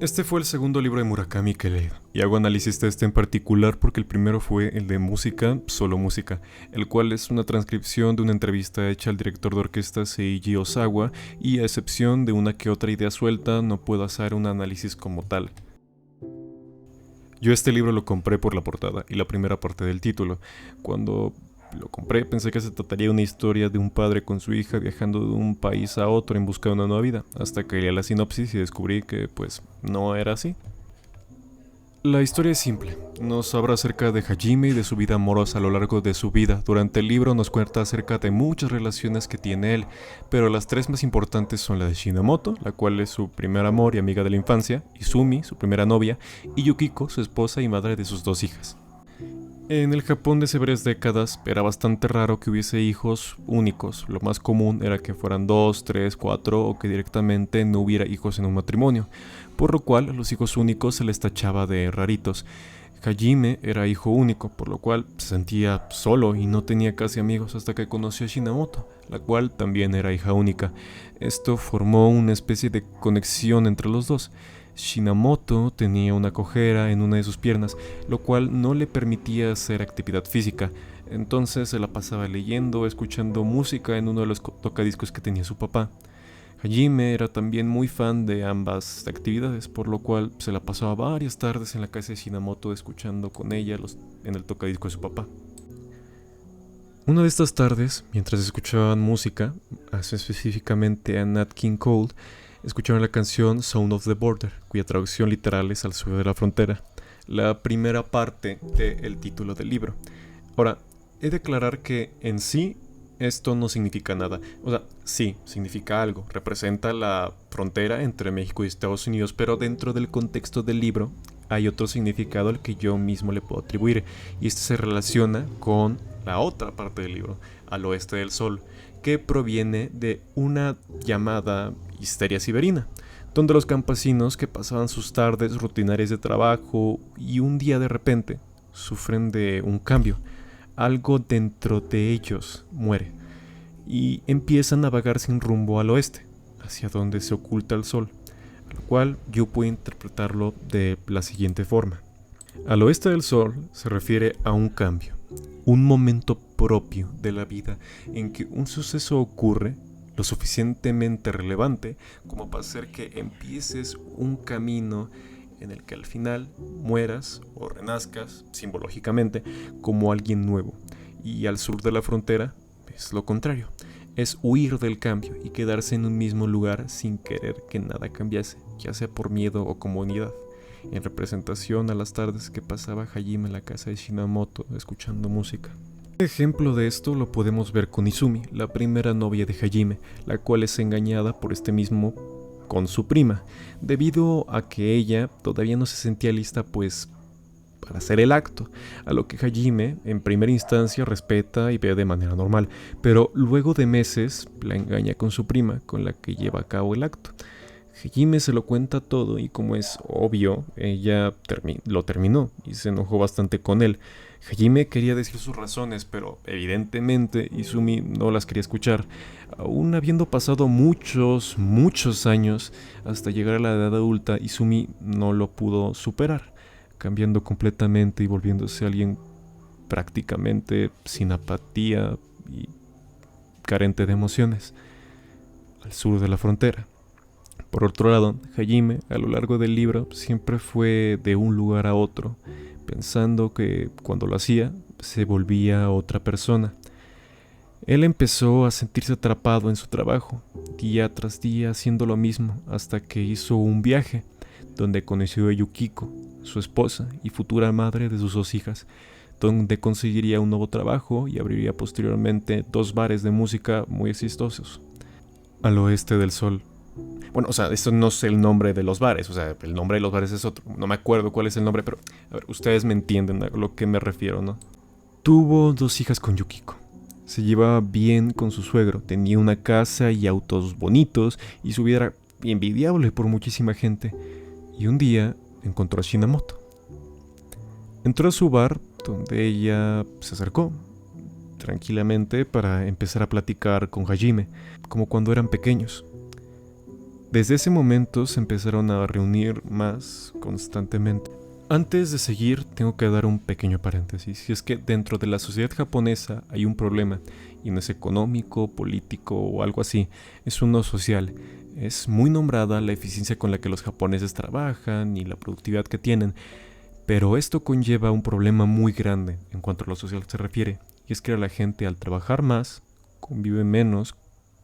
Este fue el segundo libro de Murakami que he leído, y hago análisis de este en particular porque el primero fue el de música, solo música, el cual es una transcripción de una entrevista hecha al director de orquesta Seiji Ozawa, y a excepción de una que otra idea suelta, no puedo hacer un análisis como tal. Yo este libro lo compré por la portada y la primera parte del título. Cuando lo compré pensé que se trataría de una historia de un padre con su hija viajando de un país a otro en busca de una nueva vida, hasta que leí la sinopsis y descubrí que pues no era así. La historia es simple, nos habla acerca de Hajime y de su vida amorosa a lo largo de su vida. Durante el libro nos cuenta acerca de muchas relaciones que tiene él, pero las tres más importantes son la de Shinamoto, la cual es su primer amor y amiga de la infancia, Izumi, su primera novia, y Yukiko, su esposa y madre de sus dos hijas. En el Japón de hace varias décadas era bastante raro que hubiese hijos únicos. Lo más común era que fueran 2, 3, 4 o que directamente no hubiera hijos en un matrimonio, por lo cual a los hijos únicos se les tachaba de raritos. Hajime era hijo único, por lo cual se sentía solo y no tenía casi amigos hasta que conoció a Shinamoto, la cual también era hija única. Esto formó una especie de conexión entre los dos. Shinamoto tenía una cojera en una de sus piernas, lo cual no le permitía hacer actividad física. Entonces se la pasaba leyendo o escuchando música en uno de los tocadiscos que tenía su papá. Hajime era también muy fan de ambas actividades, por lo cual se la pasaba varias tardes en la casa de Shinamoto escuchando con ella en el tocadisco de su papá. Una de estas tardes, mientras escuchaban música, específicamente a Nat King Cole, escucharon la canción Sound of the Border, cuya traducción literal es Al sur de la frontera, la primera parte del título del libro. Ahora, he de aclarar que en sí esto no significa nada. O sea, sí, significa algo, representa la frontera entre México y Estados Unidos, pero dentro del contexto del libro hay otro significado al que yo mismo le puedo atribuir, y este se relaciona con la otra parte del libro, Al oeste del sol, que proviene de una llamada histeria siberina, donde los campesinos que pasaban sus tardes rutinarias de trabajo y un día de repente sufren de un cambio. Algo dentro de ellos muere y empiezan a vagar sin rumbo al oeste, hacia donde se oculta el sol, lo cual yo puedo interpretarlo de la siguiente forma. Al oeste del sol se refiere a un cambio, un momento propio de la vida en que un suceso ocurre lo suficientemente relevante como para hacer que empieces un camino en el que al final mueras o renazcas, simbológicamente, como alguien nuevo. Y al sur de la frontera es lo contrario, es huir del cambio y quedarse en un mismo lugar sin querer que nada cambiase, ya sea por miedo o comodidad, en representación a las tardes que pasaba Hajime en la casa de Shinamoto escuchando música. Un ejemplo de esto lo podemos ver con Izumi, la primera novia de Hajime, la cual es engañada por este mismo con su prima, debido a que ella todavía no se sentía lista pues para hacer el acto, a lo que Hajime en primera instancia respeta y ve de manera normal, pero luego de meses la engaña con su prima, con la que lleva a cabo el acto. Hajime se lo cuenta todo y como es obvio, ella lo terminó y se enojó bastante con él. Hajime quería decir sus razones, pero evidentemente Izumi no las quería escuchar. Aún habiendo pasado muchos años hasta llegar a la edad adulta, Izumi no lo pudo superar, cambiando completamente y volviéndose alguien prácticamente sin apatía y carente de emociones, al sur de la frontera. Por otro lado, Hajime, a lo largo del libro, siempre fue de un lugar a otro, pensando que cuando lo hacía, se volvía otra persona. Él empezó a sentirse atrapado en su trabajo, día tras día haciendo lo mismo, hasta que hizo un viaje, donde conoció a Yukiko, su esposa y futura madre de sus dos hijas, donde conseguiría un nuevo trabajo y abriría posteriormente 2 bares de música muy exitosos, al oeste del sol. Bueno, o sea, esto no es el nombre de los bares, o sea, el nombre de los bares es otro. No me acuerdo cuál es el nombre, pero a ver, ustedes me entienden a lo que me refiero, ¿no? Tuvo 2 hijas con Yukiko. Se llevaba bien con su suegro, tenía una casa y autos bonitos y su vida era envidiable por muchísima gente. Y un día encontró a Shinamoto. Entró a su bar donde ella se acercó tranquilamente para empezar a platicar con Hajime, como cuando eran pequeños. Desde ese momento se empezaron a reunir más constantemente. Antes de seguir, tengo que dar un pequeño paréntesis, y es que dentro de la sociedad japonesa hay un problema, y no es económico, político o algo así, es uno social. Es muy nombrada la eficiencia con la que los japoneses trabajan y la productividad que tienen, pero esto conlleva un problema muy grande en cuanto a lo social se refiere, y es que la gente al trabajar más convive menos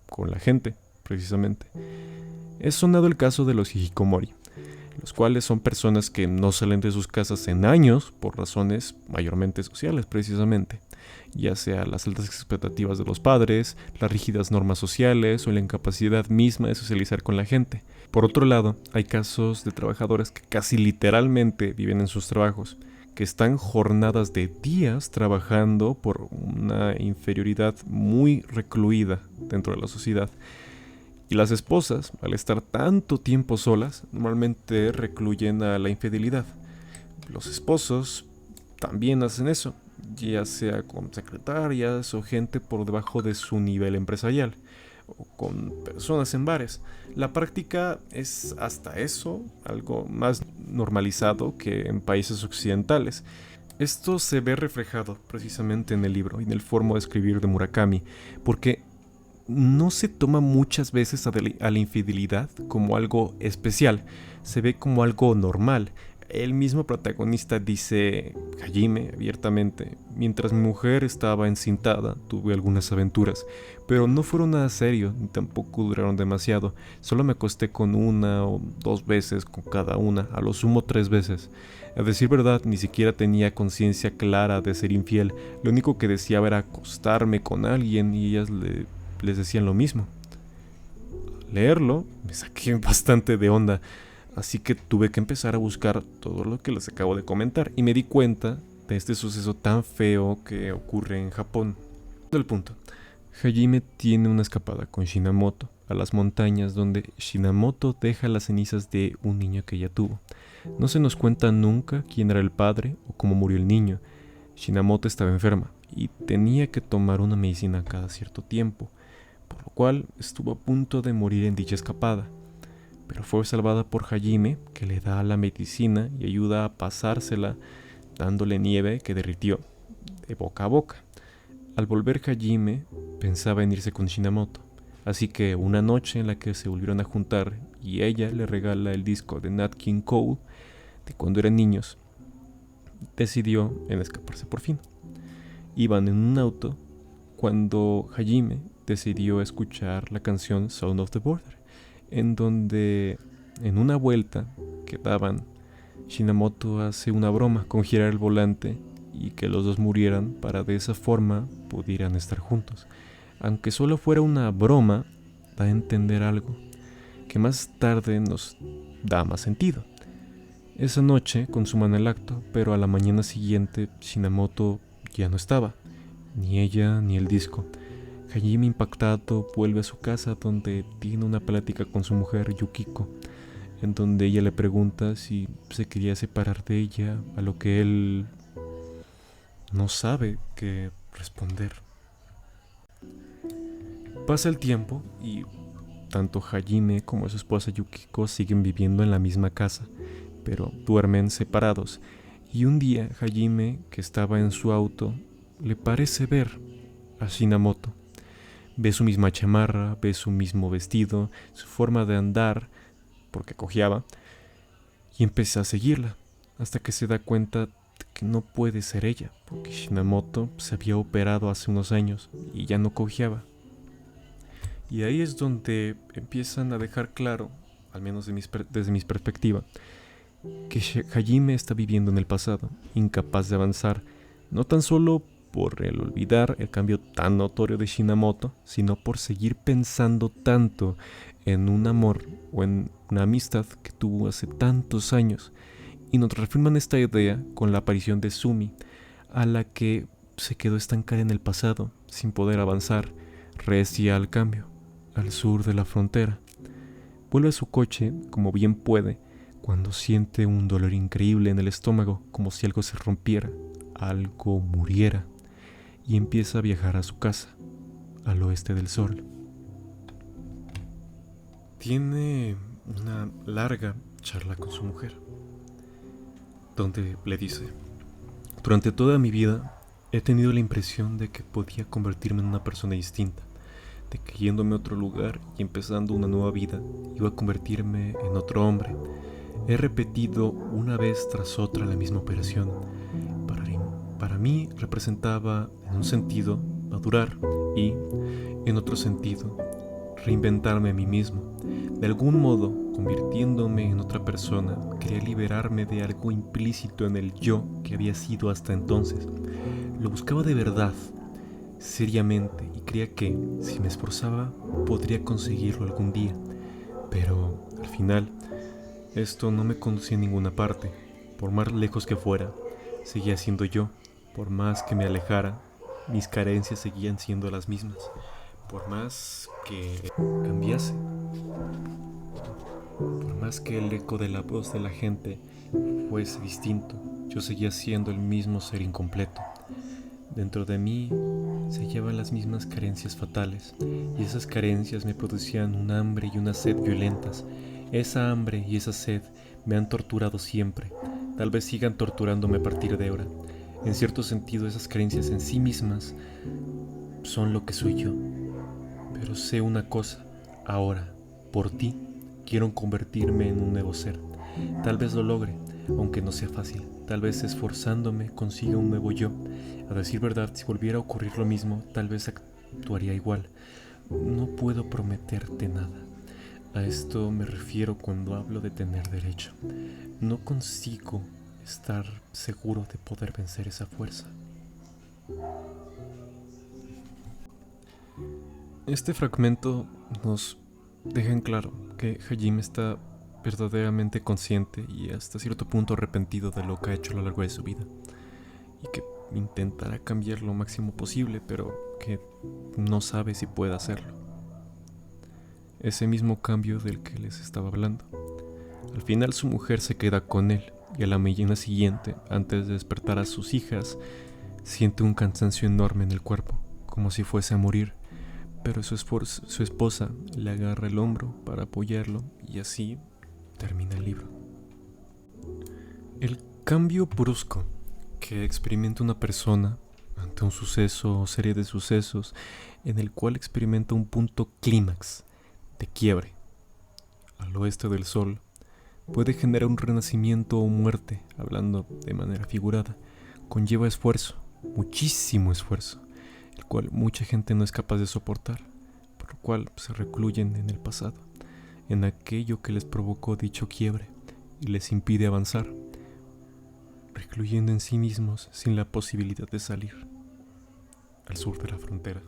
con la gente, precisamente. Es sonado el caso de los hikikomori, los cuales son personas que no salen de sus casas en años por razones mayormente sociales precisamente, ya sea las altas expectativas de los padres, las rígidas normas sociales o la incapacidad misma de socializar con la gente. Por otro lado, hay casos de trabajadores que casi literalmente viven en sus trabajos, que están jornadas de días trabajando por una inferioridad muy recluida dentro de la sociedad. Y las esposas, al estar tanto tiempo solas, normalmente recluyen a la infidelidad. Los esposos también hacen eso, ya sea con secretarias o gente por debajo de su nivel empresarial, o con personas en bares. La práctica es hasta eso algo más normalizado que en países occidentales. Esto se ve reflejado precisamente en el libro y en el forma de escribir de Murakami, porque no se toma muchas veces a la infidelidad como algo especial, se ve como algo normal. El mismo protagonista dice, Hajime, abiertamente, mientras mi mujer estaba encintada, tuve algunas aventuras, pero no fueron nada serio, ni tampoco duraron demasiado. Solo me acosté con una o dos veces con cada una, a lo sumo 3 veces. A decir verdad, ni siquiera tenía conciencia clara de ser infiel. Lo único que deseaba era acostarme con alguien y les decían lo mismo. Al leerlo, me saqué bastante de onda, así que tuve que empezar a buscar todo lo que les acabo de comentar y me di cuenta de este suceso tan feo que ocurre en Japón. El punto. Hajime tiene una escapada con Shinamoto a las montañas donde Shinamoto deja las cenizas de un niño que ella tuvo. No se nos cuenta nunca quién era el padre o cómo murió el niño. Shinamoto estaba enferma y tenía que tomar una medicina cada cierto tiempo, por lo cual estuvo a punto de morir en dicha escapada, pero fue salvada por Hajime, que le da la medicina y ayuda a pasársela, dándole nieve que derritió de boca a boca. Al volver Hajime pensaba en irse con Shinamoto, así que una noche en la que se volvieron a juntar y ella le regala el disco de Nat King Cole de cuando eran niños, decidió en escaparse por fin. Iban en un auto cuando Hajime decidió escuchar la canción Sound of the Border, en donde en una vuelta que daban, Shinamoto hace una broma con girar el volante y que los dos murieran para de esa forma pudieran estar juntos. Aunque solo fuera una broma, da a entender algo que más tarde nos da más sentido. Esa noche consuman el acto, pero a la mañana siguiente Shinamoto ya no estaba, ni ella ni el disco. Hajime, impactado, vuelve a su casa donde tiene una plática con su mujer Yukiko, en donde ella le pregunta si se quería separar de ella, a lo que él no sabe qué responder. Pasa el tiempo y tanto Hajime como su esposa Yukiko siguen viviendo en la misma casa, pero duermen separados. Y un día Hajime, que estaba en su auto, le parece ver a Shinamoto. Ve su misma chamarra, ve su mismo vestido, su forma de andar, porque cojeaba, y empieza a seguirla, hasta que se da cuenta de que no puede ser ella, porque Shinamoto se había operado hace unos años y ya no cojeaba. Y ahí es donde empiezan a dejar claro, al menos desde mi perspectiva, que Hajime está viviendo en el pasado, incapaz de avanzar, no tan solo por el olvidar el cambio tan notorio de Shinamoto, sino por seguir pensando tanto en un amor o en una amistad que tuvo hace tantos años. Y nos reafirman esta idea con la aparición de Sumi, a la que se quedó estancada en el pasado, sin poder avanzar, recia al cambio, al sur de la frontera. Vuelve a su coche como bien puede, cuando siente un dolor increíble en el estómago, como si algo se rompiera, algo muriera, y empieza a viajar a su casa, al oeste del sol. tiene una larga charla con su mujer, donde le dice: durante toda mi vida he tenido la impresión de que podía convertirme en una persona distinta, de que yéndome a otro lugar y empezando una nueva vida iba a convertirme en otro hombre. He repetido una vez tras otra la misma operación. Para mí representaba, en un sentido, madurar y, en otro sentido, reinventarme a mí mismo. De algún modo, convirtiéndome en otra persona, quería liberarme de algo implícito en el yo que había sido hasta entonces. Lo buscaba de verdad, seriamente, y creía que, si me esforzaba, podría conseguirlo algún día. Pero, al final, esto no me conducía a ninguna parte. Por más lejos que fuera, seguía siendo yo. Por más que me alejara, mis carencias seguían siendo las mismas. Por más que cambiase, por más que el eco de la voz de la gente fuese distinto, yo seguía siendo el mismo ser incompleto. Dentro de mí se llevaban las mismas carencias fatales, y esas carencias me producían un hambre y una sed violentas. Esa hambre y esa sed me han torturado siempre, tal vez sigan torturándome a partir de ahora. En cierto sentido, esas carencias en sí mismas son lo que soy yo. Pero sé una cosa, ahora, por ti, quiero convertirme en un nuevo ser. Tal vez lo logre, aunque no sea fácil. Tal vez esforzándome consiga un nuevo yo. A decir verdad, si volviera a ocurrir lo mismo, tal vez actuaría igual. No puedo prometerte nada. A esto me refiero cuando hablo de tener derecho. No consigo estar seguro de poder vencer esa fuerza. Este fragmento nos deja en claro que Hajime está verdaderamente consciente y hasta cierto punto arrepentido de lo que ha hecho a lo largo de su vida, y que intentará cambiar lo máximo posible, pero que no sabe si puede hacerlo. Ese mismo cambio del que les estaba hablando. Al final su mujer se queda con él, y a la mañana siguiente, antes de despertar a sus hijas, siente un cansancio enorme en el cuerpo, como si fuese a morir, pero su esposa le agarra el hombro para apoyarlo, y así termina el libro. El cambio brusco que experimenta una persona ante un suceso o serie de sucesos en el cual experimenta un punto clímax de quiebre al oeste del sol puede generar un renacimiento o muerte, hablando de manera figurada. Conlleva esfuerzo, muchísimo esfuerzo, el cual mucha gente no es capaz de soportar, por lo cual se recluyen en el pasado, en aquello que les provocó dicho quiebre y les impide avanzar, recluyendo en sí mismos sin la posibilidad de salir al sur de la frontera.